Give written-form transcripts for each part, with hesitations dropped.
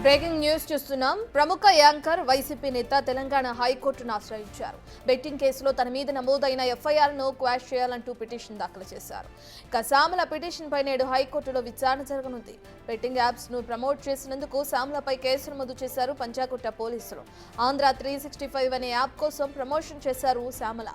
Breaking news చూస్తున్నాం. ప్రముఖ anchor YCP నేత తెలంగాణ హైకోర్టును ఆశ్రయించారు. బెట్టింగ్ కేసులో తన మీద నమోదైన ఎఫ్ఐఆర్ను క్వాష్ చేయాలంటూ పిటిషన్ దాఖలు చేశారు. ఇక సామల పిటిషన్పై నేడు హైకోర్టులో విచారణ జరగనుంది. బెట్టింగ్ యాప్స్ను ప్రమోట్ చేసినందుకు సామలపై కేసు నమోదు చేశారు పంజాగుట్ట పోలీసులు. ఆంధ్ర 365 అనే యాప్ కోసం ప్రమోషన్ చేశారు సామల.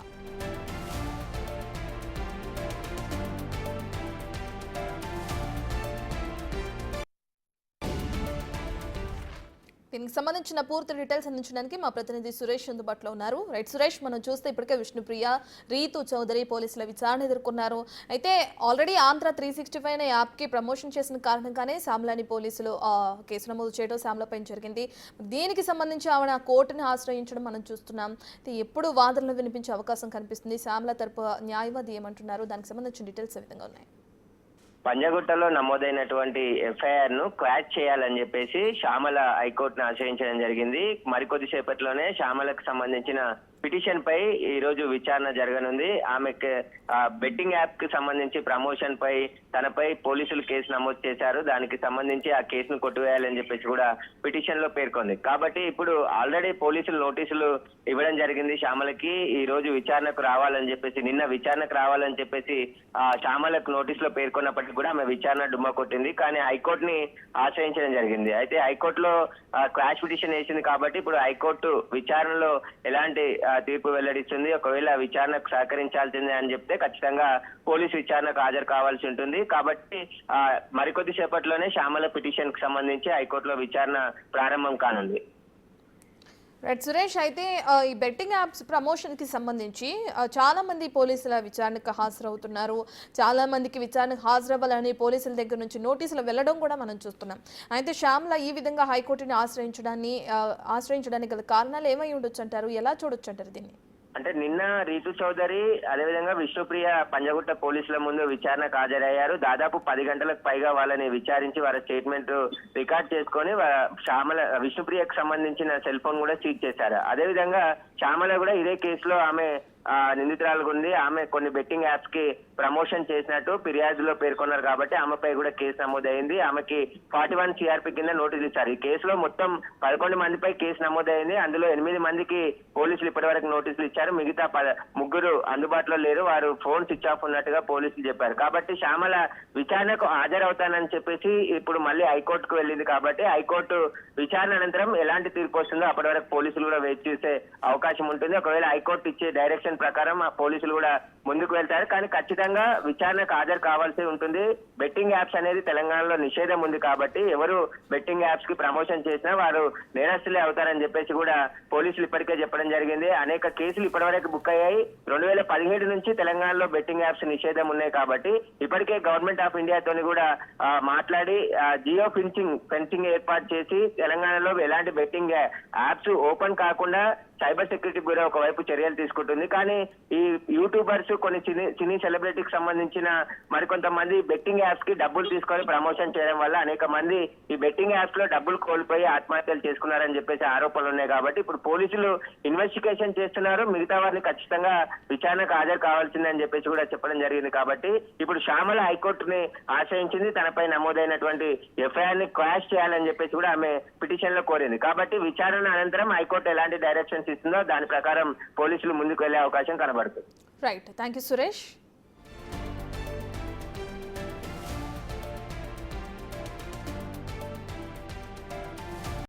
దీనికి సంబంధించిన పూర్తి డీటెయిల్స్ అందించడానికి మా ప్రతినిధి సురేష్ అందుబాటులో ఉన్నారు. రైట్ సురేష్, మనం చూస్తే ఇప్పటికే విష్ణుప్రియ, రీతు చౌదరి పోలీసుల విచారణ ఎదుర్కొన్నారు. అయితే ఆల్రెడీ ఆంధ్ర 365 అనే యాప్కి ప్రమోషన్ చేసిన కారణంగానే సామ్లాని పోలీసులు కేసు నమోదు చేయడం సామ్లపై జరిగింది. దీనికి సంబంధించి ఆవిడ కోర్టుని ఆశ్రయించడం మనం చూస్తున్నాం. ఎప్పుడు వాదనలు వినిపించే అవకాశం కనిపిస్తుంది? సామ్ల తరపు న్యాయవాది ఏమంటున్నారు? దానికి సంబంధించిన డీటెయిల్స్ ఏ విధంగా ఉన్నాయి? పంజగుట్టలో నమోదైనటువంటి ఎఫ్ఐఆర్ ను క్వాష్ చేయాలని చెప్పేసి శ్యామల హైకోర్టును ఆశ్రయించడం జరిగింది. మరికొద్ది సేపట్లోనే శ్యామలకు సంబంధించిన పిటిషన్ పై ఈ రోజు విచారణ జరగనుంది. ఆమెకు బెట్టింగ్ యాప్ కి సంబంధించి ప్రమోషన్ పై తనపై పోలీసులు కేసు నమోదు చేశారు. దానికి సంబంధించి ఆ కేసును కొట్టివేయాలని చెప్పేసి కూడా పిటిషన్ లో పేర్కొంది. కాబట్టి ఇప్పుడు ఆల్రెడీ పోలీసులు నోటీసులు ఇవ్వడం జరిగింది శ్యామలకి. ఈ రోజు విచారణకు రావాలని చెప్పేసి, నిన్న విచారణకు రావాలని చెప్పేసి శ్యామలకు నోటీసులో పేర్కొన్నప్పటికీ కూడా ఆమె విచారణ డుమ్మా కొట్టింది. కానీ హైకోర్టుని ఆశ్రయించడం జరిగింది. అయితే హైకోర్టులో క్వాష్ పిటిషన్ వేసింది కాబట్టి ఇప్పుడు హైకోర్టు విచారణలో ఎలాంటి తీర్పు వెల్లడిస్తుంది. ఒకవేళ విచారణకు సహకరించాల్సిందే అని చెప్తే ఖచ్చితంగా పోలీసు విచారణకు హాజరు కావాల్సి ఉంటుంది. కాబట్టి మరికొద్ది సేపట్లోనే శ్యామల పిటిషన్ కు సంబంధించి హైకోర్టులో విచారణ ప్రారంభం కానుంది. రైట్ సురేష్, అయితే ఈ బెట్టింగ్ యాప్స్ ప్రమోషన్ కి సంబంధించి చాలా మంది పోలీసుల విచారణకు హాజరవుతున్నారు. చాలా మందికి విచారణకు హాజరవ్వాలని పోలీసుల దగ్గర నుంచి నోటీసులు వెళ్లడం కూడా మనం చూస్తున్నాం. అయితే శ్యామల ఈ విధంగా హైకోర్టుని ఆశ్రయించడానికి గల కారణాలు ఏమై ఉండొచ్చు అంటారు? ఎలా చూడొచ్చు అంటారు దీన్ని? అంటే నిన్న రీతు చౌదరి అదేవిధంగా విష్ణుప్రియ పంజగుట్ట పోలీసుల ముందు విచారణకు హాజరయ్యారు. దాదాపు 10 గంటలకు పైగా వాళ్ళని విచారించి వారి స్టేట్మెంట్ రికార్డ్ చేసుకొని విష్ణుప్రియకు సంబంధించిన సెల్ ఫోన్ కూడా సీజ్ చేశారు. అదేవిధంగా శ్యామల కూడా ఇదే కేసులో ఆమె నిందితురాలుగా ఉంది. ఆమె కొన్ని బెట్టింగ్ యాప్స్ కి ప్రమోషన్ చేసినట్టు ఫిర్యాదులో పేర్కొన్నారు కాబట్టి ఆమెపై కూడా కేసు నమోదైంది. ఆమెకి 41 CRP కింద నోటీసులు ఇచ్చారు. ఈ కేసులో మొత్తం 11 మందిపై కేసు నమోదైంది. అందులో 8 మందికి పోలీసులు ఇప్పటి వరకు నోటీసులు ఇచ్చారు. మిగతా 3 అందుబాటులో లేరు. వారు ఫోన్ స్విచ్ ఆఫ్ ఉన్నట్టుగా పోలీసులు చెప్పారు. కాబట్టి శ్యామల విచారణకు హాజరవుతానని చెప్పేసి ఇప్పుడు మళ్ళీ హైకోర్టుకు వెళ్ళింది. కాబట్టి హైకోర్టు విచారణ అనంతరం ఎలాంటి తీర్పు వస్తుందో అప్పటి వరకు పోలీసులు కూడా వేచి చూసే అవకాశం ఉంటుంది. ఒకవేళ హైకోర్టు ఇచ్చే డైరెక్షన్ ప్రకారం ఆ పోలీసులు కూడా ముందుకు వెళ్తారు. కానీ ఖచ్చితంగా విచారణకు హాజరు కావాల్సి ఉంటుంది. బెట్టింగ్ యాప్స్ అనేది తెలంగాణలో నిషేధం ఉంది కాబట్టి ఎవరు బెట్టింగ్ యాప్స్ కి ప్రమోషన్ చేసినా వారు నేరస్తులే అవుతారని చెప్పేసి కూడా పోలీసులు ఇప్పటికే చెప్పడం జరిగింది. అనేక కేసులు ఇప్పటివరకు బుక్ అయ్యాయి. 2017 నుంచి తెలంగాణలో బెట్టింగ్ యాప్స్ నిషేధం ఉన్నాయి కాబట్టి ఇప్పటికే గవర్నమెంట్ ఆఫ్ ఇండియాతోని కూడా మాట్లాడి జియో ఫెన్సింగ్ ఏర్పాటు చేసి తెలంగాణలో ఎలాంటి బెట్టింగ్ యాప్స్ ఓపెన్ కాకుండా సైబర్ సెక్యూరిటీ బ్యూరో ఒకవైపు చర్యలు తీసుకుంటుంది. కానీ ఈ యూట్యూబర్స్, కొన్ని సినీ సెలబ్రిటీకి సంబంధించిన మరికొంతమంది బెట్టింగ్ యాప్స్ కి డబ్బులు తీసుకొని ప్రమోషన్ చేయడం వల్ల అనేక మంది ఈ బెట్టింగ్ యాప్స్ లో డబ్బులు కోల్పోయి ఆత్మహత్యలు చేసుకున్నారని చెప్పేసి ఆరోపణలు ఉన్నాయి. కాబట్టి ఇప్పుడు పోలీసులు ఇన్వెస్టిగేషన్ చేస్తున్నారు. మిగతా వారిని ఖచ్చితంగా విచారణకు హాజరు కావాల్సిందని చెప్పేసి కూడా చెప్పడం జరిగింది. కాబట్టి ఇప్పుడు శ్యామల హైకోర్టుని ఆశ్రయించింది. తనపై నమోదైనటువంటి ఎఫ్ఐఆర్ ని క్వాష్ చేయాలని చెప్పేసి కూడా ఆమె పిటిషన్ లో కోరింది. కాబట్టి విచారణ అనంతరం హైకోర్టు ఎలాంటి డైరెక్షన్స్ ఇస్తుందో దాని ప్రకారం పోలీసులు ముందుకు వెళ్లే అవకాశం కనబడుతుంది. Right, thank you Suresh.